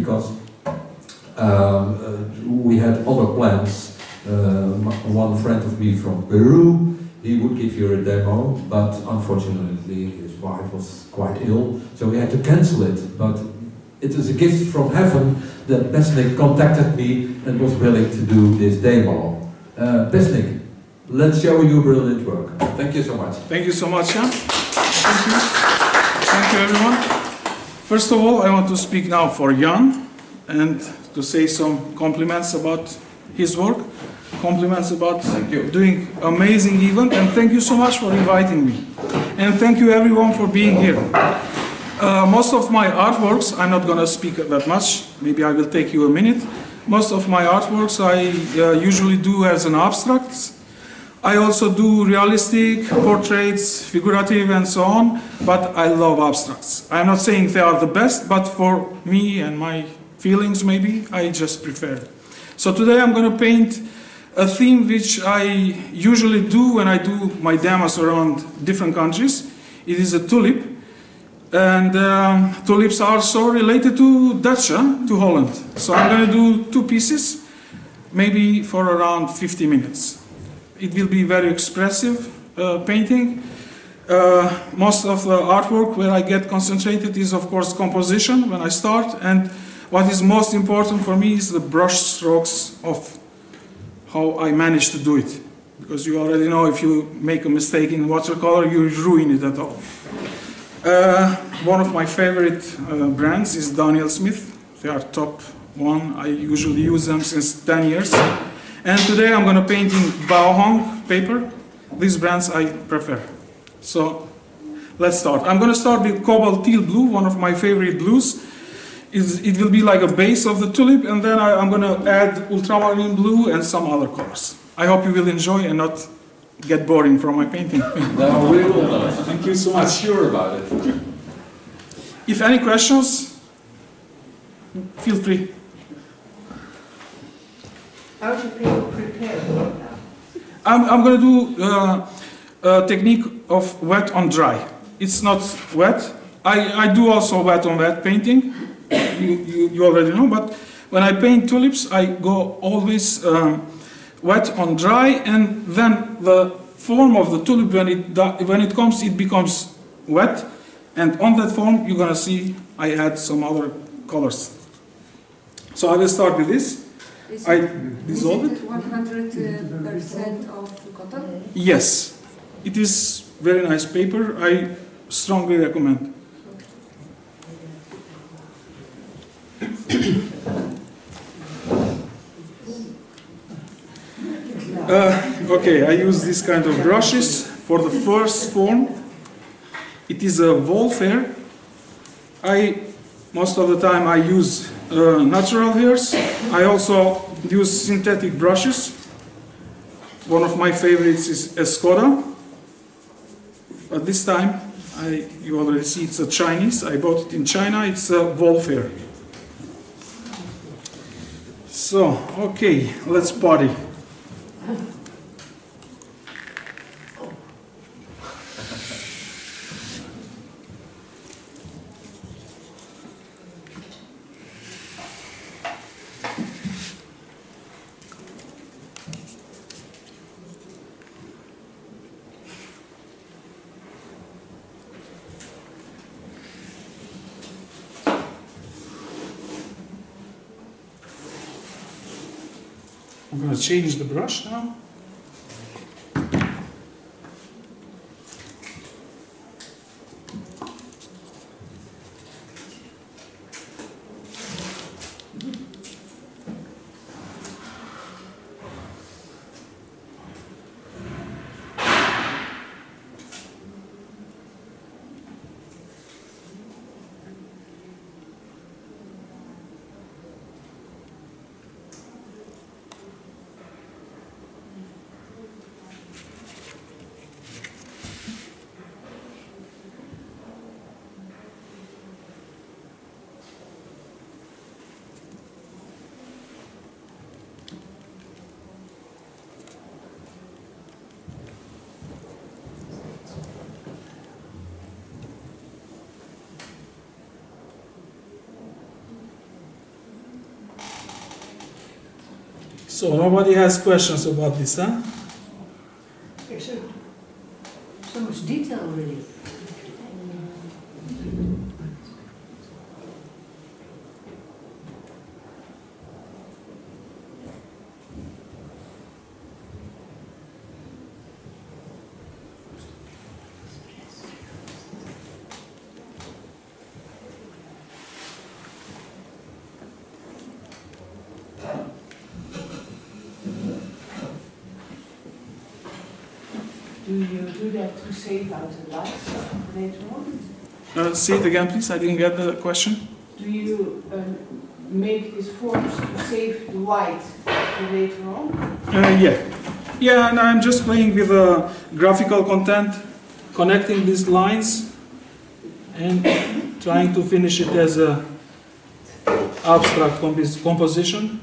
because we had other plans. One friend of me from Peru, he would give you a demo, but unfortunately his wife was quite ill, so we had to cancel it. But it is a gift from heaven that Besnik contacted me and was willing to do this demo. Besnik, let's show you brilliant work. Thank you so much. Thank you so much, Jan. Thank you. Thank you, everyone. First of all, I want to speak now for Jan and to say some compliments about his work. Compliments about doing amazing event, and thank you so much for inviting me. And thank you everyone for being here. Most of my artworks, I'm not going to speak that much, maybe I will take you a minute. Most of my artworks I usually do as an abstract. I also do realistic, portraits, figurative and so on, but I love abstracts. I'm not saying they are the best, but for me and my feelings maybe, I just prefer. So today I'm going to paint a theme which I usually do when I do my demos around different countries. It is a tulip, and tulips are so related to Dutch, to Holland. So I'm going to do two pieces, maybe for around 50 minutes. It will be very expressive painting. Most of the artwork where I get concentrated is of course composition when I start, and what is most important for me is the brush strokes of how I manage to do it. Because you already know if you make a mistake in watercolor, you ruin it at all. One of my favorite brands is Daniel Smith. They are top one. I usually use them since 10 years. And today I'm going to paint in Bao paper. These brands I prefer. So let's start. I'm going to start with cobalt teal blue, one of my favorite blues. It will be like a base of the tulip, and then I'm going to add ultramarine blue and some other colors. I hope you will enjoy and not get boring from my painting. No, we will not. Thank you so much. I'm sure about it. If any questions, feel free. How do you prepare for that? I'm going to do a technique of wet on dry. It's not wet. I do also wet on wet painting. You already know, but when I paint tulips, I go always wet on dry, and then the form of the tulip, when it comes, it becomes wet, and on that form you're gonna see I add some other colors. So I will start with this. I dissolve it. 100% of cotton? Yes, it is very nice paper. I strongly recommend. Okay, I use this kind of brushes for the first form. It is a wolf hair. Most of the time I use natural hairs. I also use synthetic brushes. One of my favorites is Escoda. But this time, you already see it's a Chinese. I bought it in China. It's a wolf hair. So, okay, let's party. I'm going to change the brush now. So nobody has questions about this, huh? Except so much detail, really. Do you do that to save out the lights later on? Say it again, please. I didn't get the question. Do you make these forms to save the white for later on? Yeah. Yeah, and I'm just playing with graphical content, connecting these lines, and trying to finish it as a abstract composition.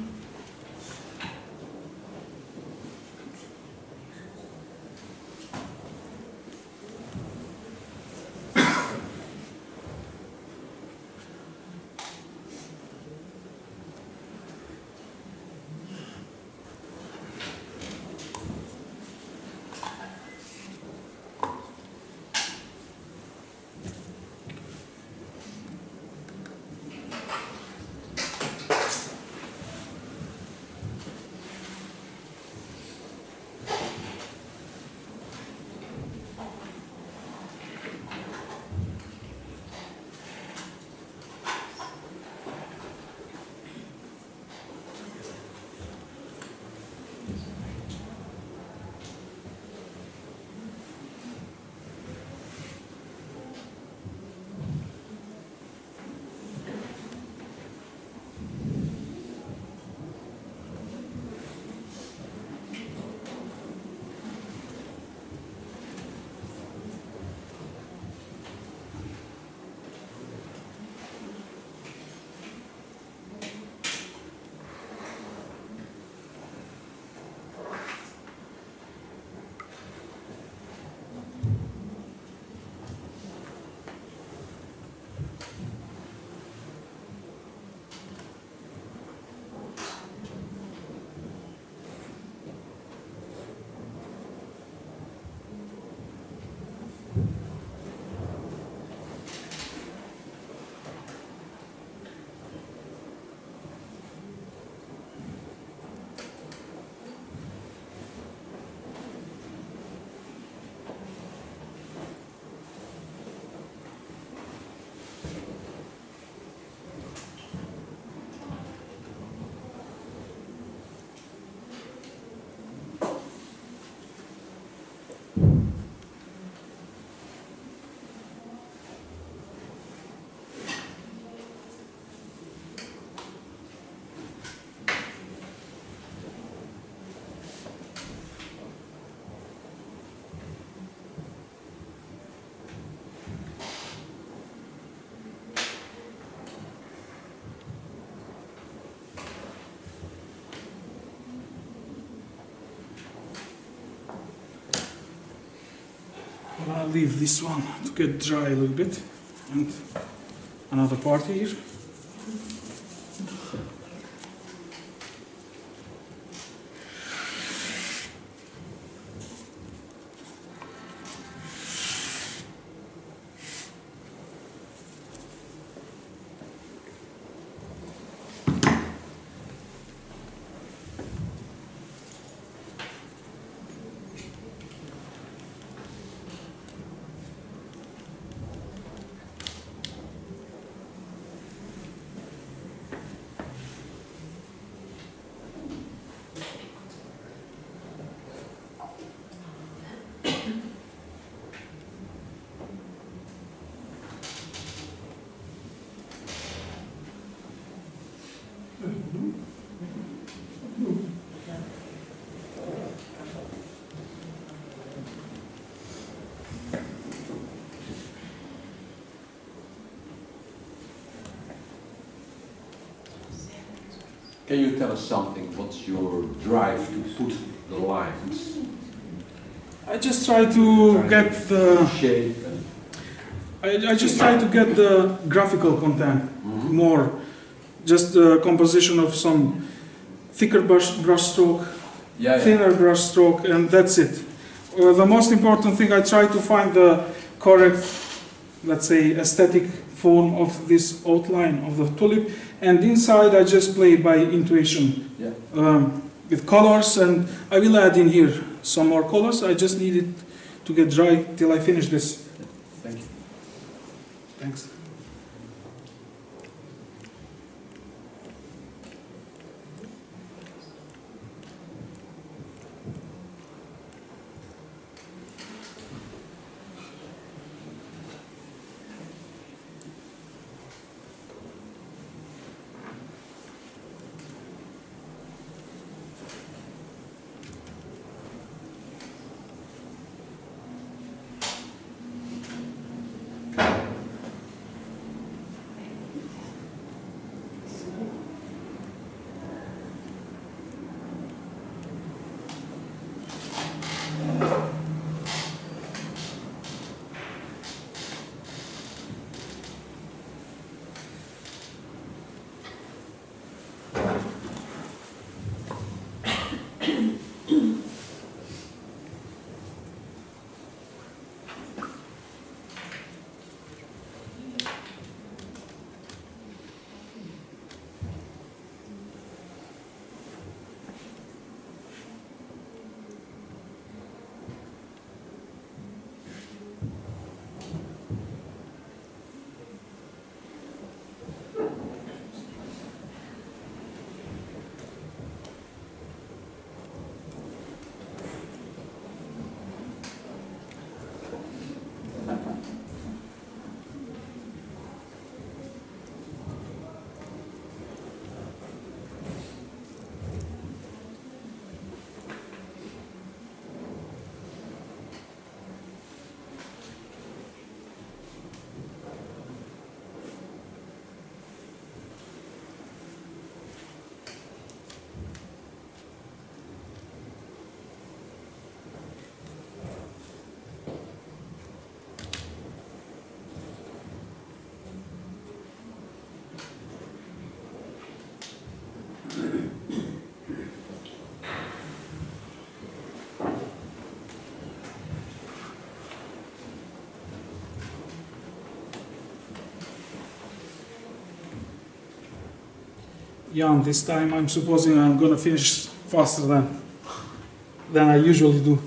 I'll leave this one to get dry a little bit, and another part here. Can you tell us something? What's your drive to put the lines? I just try to get the shape. I just try to get the graphical content more, just the composition of some thicker brush stroke, Yeah, thinner brush stroke, and that's it. The most important thing, I try to find the correct, let's say, aesthetic form of this outline of the tulip, and inside I just play by intuition. Yeah. With colors, and I will add in here some more colors. I just need it to get dry till I finish this. Thank you. Thanks. Jan, this time I'm supposing I'm gonna finish faster than I usually do.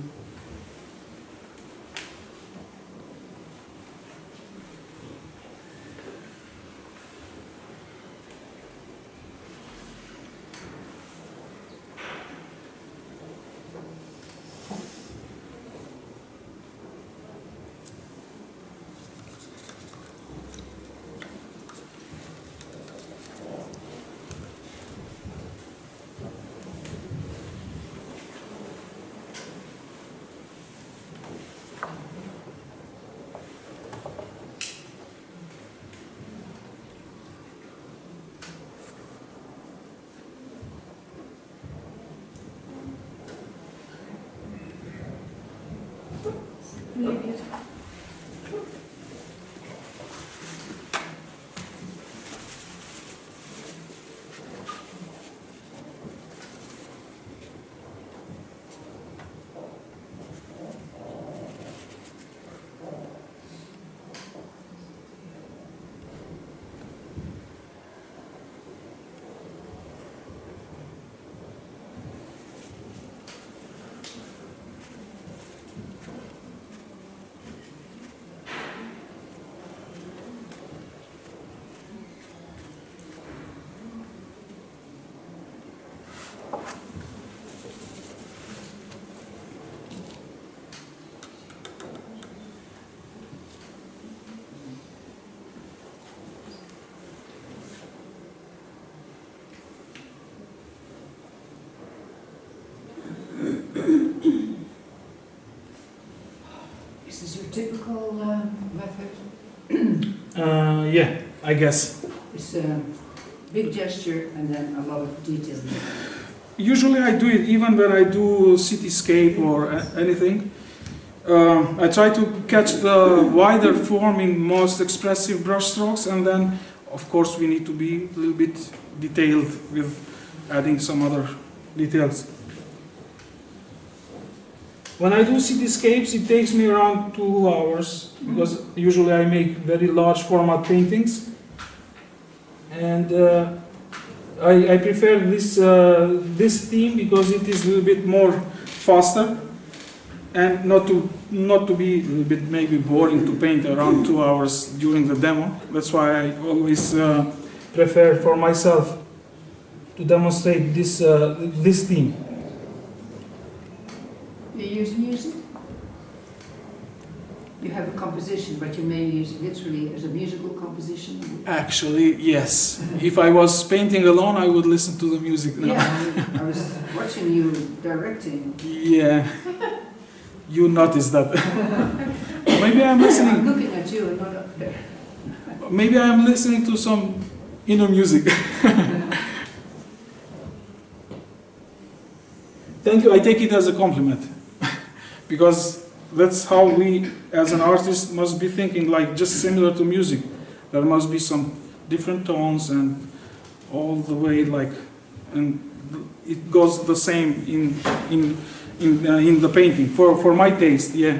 Is this your typical method? Yeah, I guess. It's a big gesture and then a lot of detail. Usually I do it even when I do cityscape or anything. I try to catch the wider form in most expressive brush strokes, and then of course we need to be a little bit detailed with adding some other details. When I do cityscapes, it takes me around 2 hours because usually I make very large format paintings, and I prefer this theme because it is a little bit more faster and not to be a little bit maybe boring to paint around 2 hours during the demo. That's why I always prefer for myself to demonstrate this theme. You use music? You have a composition, but you may use it literally as a musical composition? Actually, yes. If I was painting alone, I would listen to the music now. Yeah, I was watching you directing. Yeah. You noticed that. Maybe I'm listening. I'm looking at you and not up there. Maybe I'm listening to some inner music. Thank you. I take it as a compliment. Because that's how we, as an artist, must be thinking, like just similar to music. There must be some different tones and all the way, like, and it goes the same in the painting. For my taste, yeah.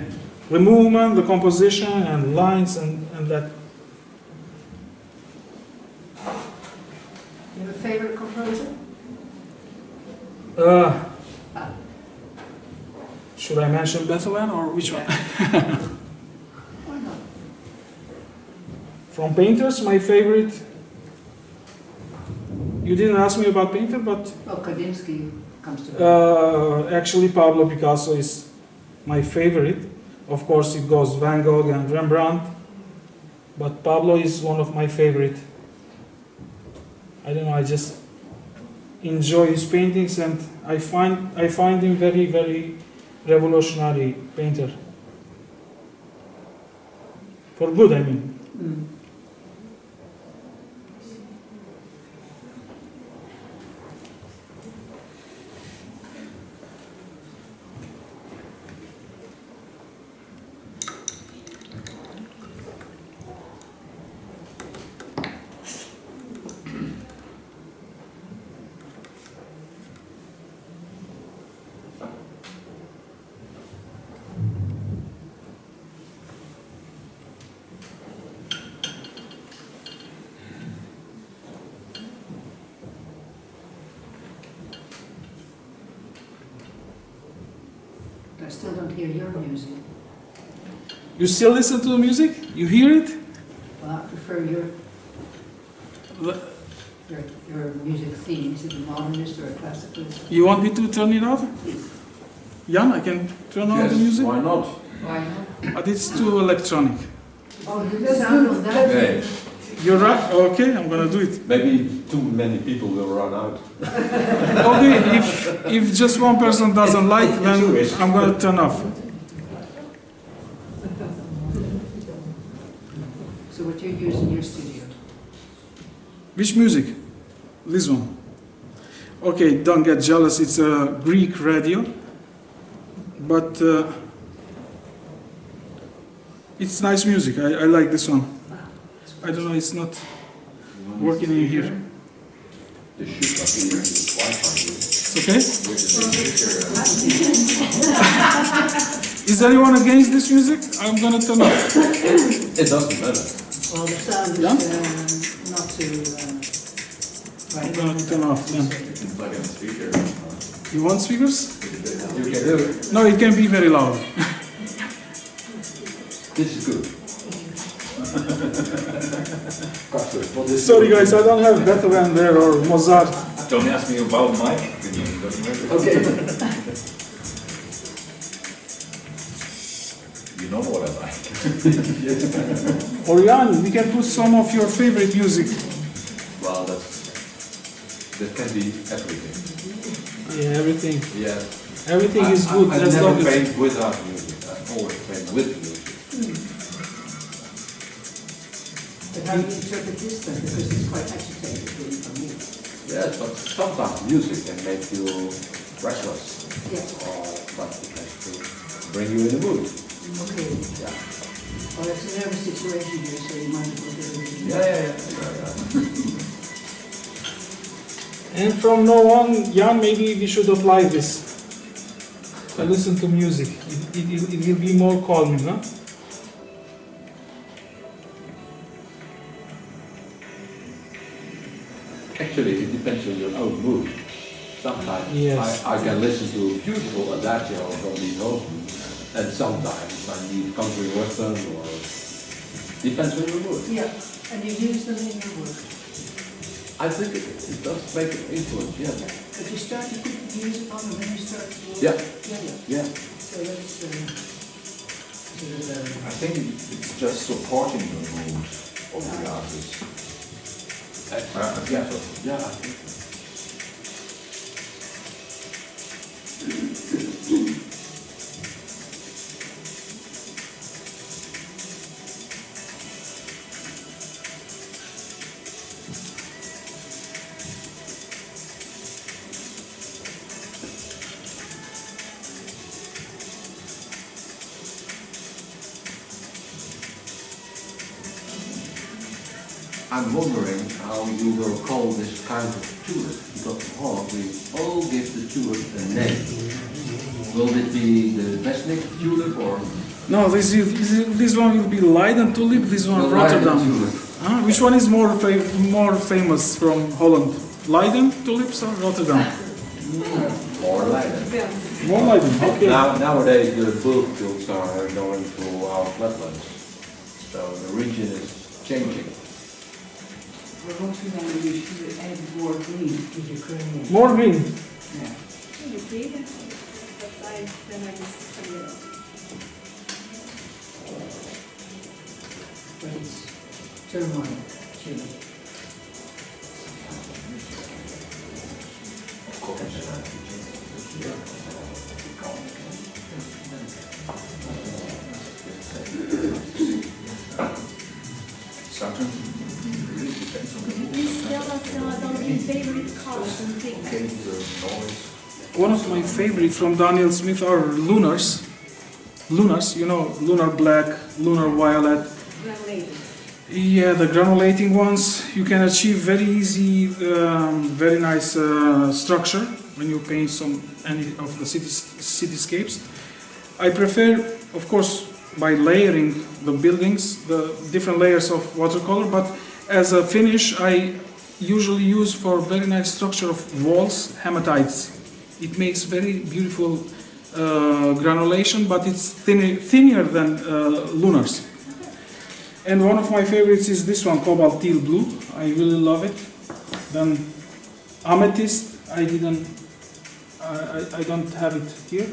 The movement, the composition, and lines, and that. You have a favorite composer? Should I mention Beethoven or which one? Why not? From painters, my favorite. You didn't ask me about painter, but Well, Kandinsky comes to mind. actually Pablo Picasso is my favorite. Of course, it goes Van Gogh and Rembrandt, but Pablo is one of my favorite. I don't know. I just enjoy his paintings, and I find him very, very revolutionary painter. For good, I mean. Mm. I still don't hear your music. You still listen to the music? You hear it? Well, I prefer your music theme. Is it a modernist or a classicalist? You want me to turn it off? Jan, I can turn on the music? Why not? Why not? But it's too electronic. Oh, the sound on that? Okay. You're right? Okay, I'm gonna do it. Maybe too many people will run out. Okay, if just one person doesn't like, then I'm gonna turn off. So what you use in your studio? Which music? This one. Okay, don't get jealous, it's a Greek radio. But it's nice music, I like this one. I don't know, it's not working in here. This should not be Wi-Fi. It's okay? Is anyone against this music? I'm gonna turn off. It doesn't matter. Well, the sound is Yeah? not too... I'm gonna turn off then. Plug in a speaker. You want speakers? You can do it. No, it can be very loud. This is good. Sorry guys, I don't have Beethoven there or Mozart. Don't ask me about my opinion, doesn't matter. Okay. You know what I like. Orion, we can put some of your favorite music. Well, that can be everything. Yeah, everything. Yeah. Everything is good. I That's never not paint without music. I always paint with music. But how do you interpret this then? Because it's quite agitated really for me. Yes, but sometimes music can make you restless. Yes. Or but it has to bring you in the mood. Okay. Yeah. Well, it's a nervous situation here, so you might as well do it. Yeah. And from now on, Jan, maybe we should apply this. I listen to music. It will be more calming, huh? Actually, it depends on your own mood. Sometimes Yes. I can listen to a beautiful adagio from Beethoven, and sometimes I need country western or depends on your mood. Yeah, and you use them in your work. I think it does make an influence, yeah. But you start to put the music on and then you start to... Yeah. Yeah. Yeah. So that's... I think it's just supporting the mood of the artist. I think so. Yeah, I think so. I'm wondering how you will call this kind of tulip, because in Holland we all give the tulip a name. Will it be the Besnik tulip or No, this one will be Leiden tulip, this one the Rotterdam. Leiden tulip? Huh? Which one is more famous from Holland? Leiden tulips or Rotterdam? Or Leiden? More Leiden, okay. Nowadays the bulk tulips are going to our flatlands, so the region is changing. But once we want to use, you add more green to Ukrainian. More green. Yeah. But it's turmoil, chili. Of Saturn really depends on the mood. Please tell us about your favorite colors and Okay, pigments. the noise. One of my favorite from Daniel Smith are lunars. Lunars, you know, lunar black, lunar violet. Granulated. Yeah, the granulating ones, you can achieve very easy, very nice structure when you paint any of the cityscapes. I prefer, of course, by layering the buildings, the different layers of watercolor, but as a finish, I usually use for very nice structure of walls, hematites. It makes very beautiful granulation, but it's thinner than lunars. And one of my favorites is this one, cobalt teal blue. I really love it. Then amethyst, I don't have it here.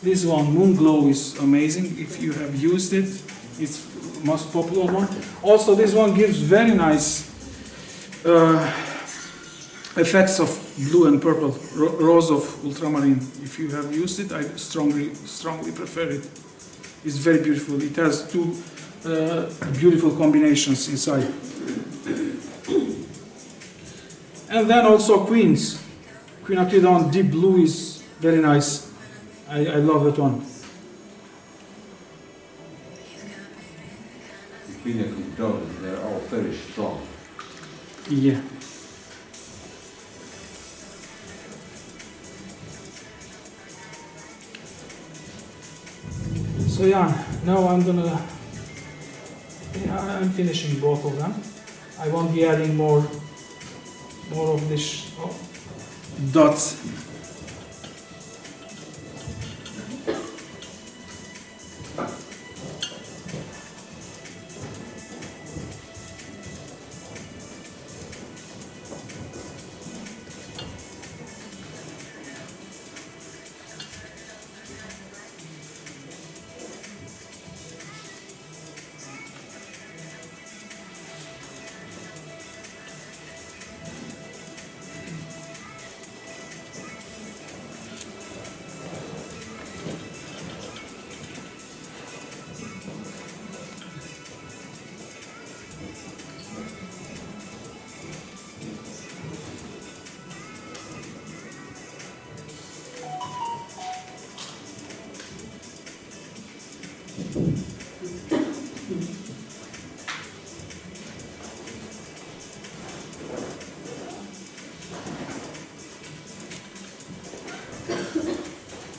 This one, moon glow, is amazing. If you have used it, it's the most popular one. Also, this one gives very nice effects of blue and purple, rose of ultramarine. If you have used it, I strongly prefer it. It's very beautiful. It has two beautiful combinations inside. And then also queens. Queen Acridon deep blue is very nice. I love that one. The Queen of Condones, they're all very strong. Yeah. So yeah, now I'm finishing both of them. I won't be adding more of this dots.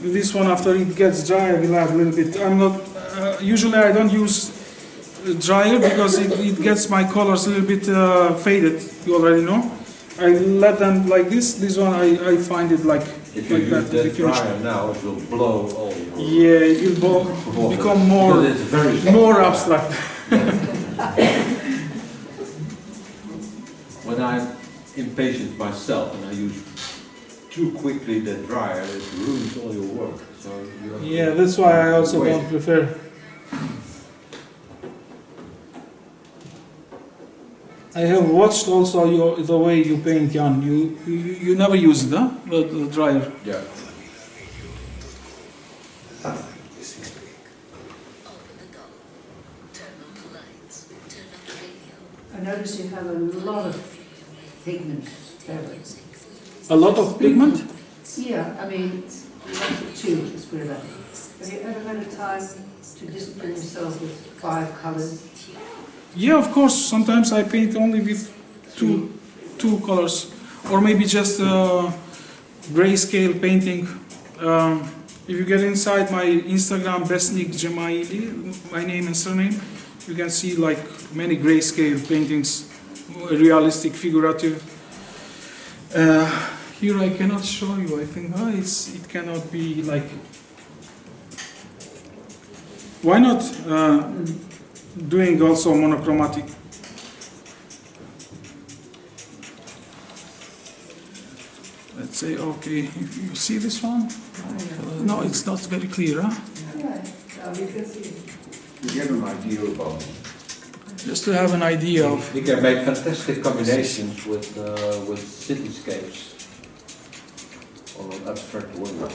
This one, after it gets dry, I will add a little bit. I'm not, usually I don't use dryer because it gets my colors a little bit faded, you already know. I let them like this. This one I find it like If you like use that. that dryer now, it will blow all your... Yeah, it will become Because it's very more abstract. When I'm impatient myself and I use too quickly the dryer, it ruins all your work. So you have Yeah, that's why I also wait. don't prefer. I have watched also the way you paint, Jan. You never use it, huh? The dryer. Yeah. I notice you have a lot of pigment there. A lot of pigment. Yeah, I mean, lots of two, let's put it that way. Have you ever had a time to discipline yourself with 5 colors? Yeah, of course. Sometimes I paint only with two colors, or maybe just grayscale painting. If you get inside my Instagram, Besnik, my name and surname, you can see like many grayscale paintings, realistic, figurative. Here I cannot show you. I think it cannot be like. Why not doing also monochromatic? Let's say, okay, if you see this one? No, it's not very clear, huh? Yeah, we can see. You get an idea about it. Just to have an idea of. You can make fantastic combinations with cityscapes or abstract work.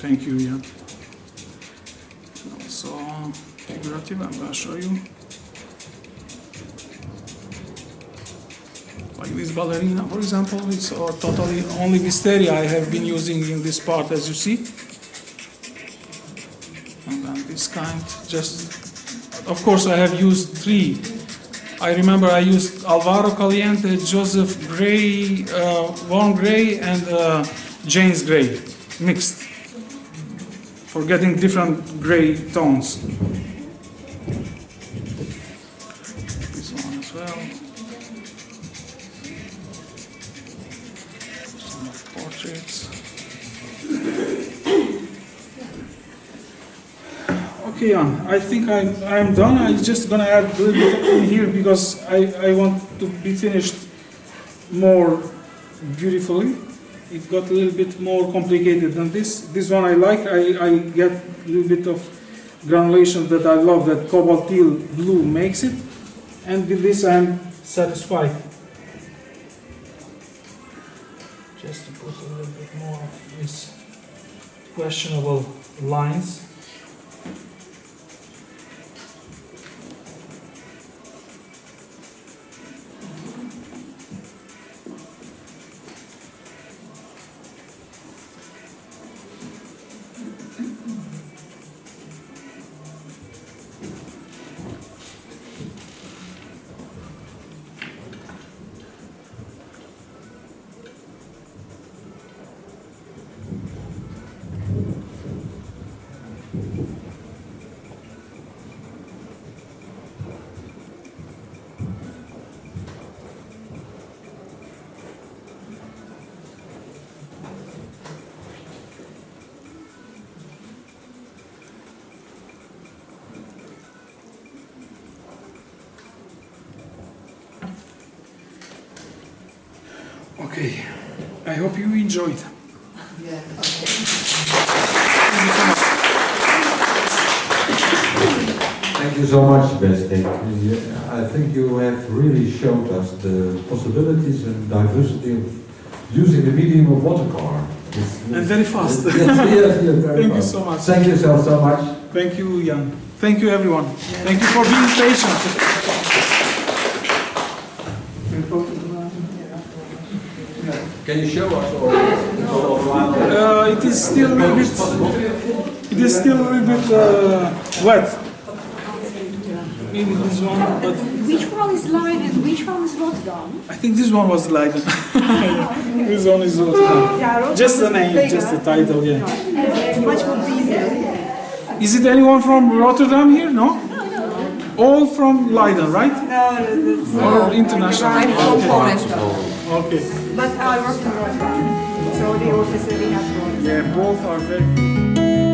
Thank you, Jan. Also, figurative, I'm going to show you. Like this ballerina, for example, it's totally only wisteria I have been using in this part, as you see. And then this kind, just, of course, I have used 3. I remember I used Alvaro Caliente, Joseph Gray, Warm Gray, and James Gray, mixed, for getting different gray tones. This one as well. Some of portraits. Okay, Jan, I think I'm done. I'm just gonna add a little bit in here because I want to be finished more beautifully. It got a little bit more complicated than this. This one I like. I get a little bit of granulation that I love, that cobalt teal blue makes it. And with this I'm satisfied. Just to put a little bit more of these questionable lines. Okay, I hope you enjoyed. Yeah, Thank you so much, Besnik. I think you have really showed us the possibilities and diversity of using the medium of watercolor. And very fast. Yes, very Thank you fast. so much. Thank you so much. Thank you, Jan. Thank you, everyone. Thank you for being patient. Can you show us all? It is still a little bit. It is still a little bit wet. maybe this one, but Which one is Leiden? Which one is Rotterdam? I think this one was Leiden. This one is Rotterdam. Yeah, Rotterdam Just the is name, bigger. just the title, yeah. It's much more busier. Is it anyone from Rotterdam here? No? All from Leiden, right? Or international? I'm from Poland. Okay. But I work in Rotterdam, so the office we have Rotterdam. Yeah, both are very